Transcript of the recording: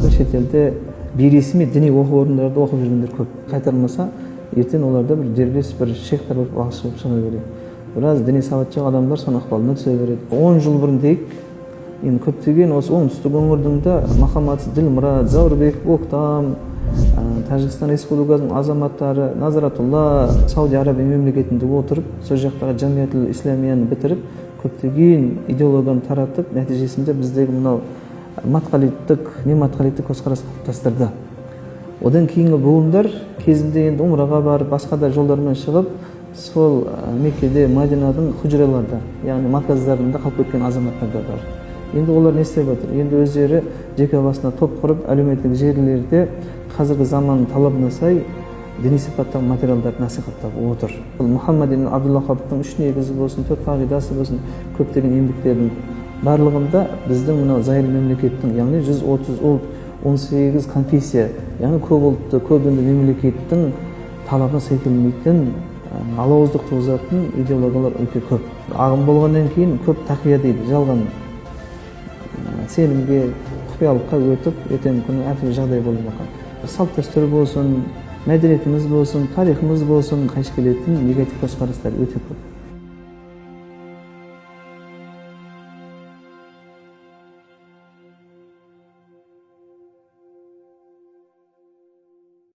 Шет елде бейресми діни оқу орындарында оқып жүргендер көп. Қайтарылмаса, ертең оларда бір дербес бір шейхтар болып ағасы болып шыға береді. Біраз діни сауатты адамдар соның ықпалына түсе береді. 10 жыл бұрын дейік, енді көптеген осы оңтүстік өңірдің де Махамбет, Ділмұрат, Заурбек, Оқтам, Тәжікстан Республикасының азаматтары, Назаратулла, Сауди Арабия мемлекетінде отырып, сол жақтағы Жамиятул Исламияны бітіріп, көптеген идеологияны таратып, нәтижесінде біздегі мынау матқалиттік көзқарас қалыптастырды. Одан кейінгі буындар кезінде енді умраға барып, басқа да жолдармен шығып, сол Меккеде, Мадинаның худжраларда, яғни маказдарында қалып кеткен азаматтар да бар. Енді олар не істеп отыр? Енді өздері жеке басына топ құрып, әлеуметтік желілерде қазіргі заманның талабына сай діни сипаттағы материалдарды насихаттап отыр. Мұхаммад ибн Абдул-Ваххабтың 3 негізі болсын, 4 қағидасы болсын, көптеген еңбектердің барлығында біздің мынау зайыр мемлекеттің, яғни 130 ұлт, 18 конфессия, яғни көп ұлтты, көп дінді мемлекеттің талабына сай келмейтін, алауыздық туғызатын идеологиялар өте көп. Ағым болғаннан кейін көп тақия дейді, жалған сенімге, құпиялыққа өтіп, ертеңгі күні әртүрлі жағдай болып жатқан. Салт дәстүр болсын, мәдениетіміз болсын, тарихымыз болсын, қайшы келетін негатив көзқарастар өте көп.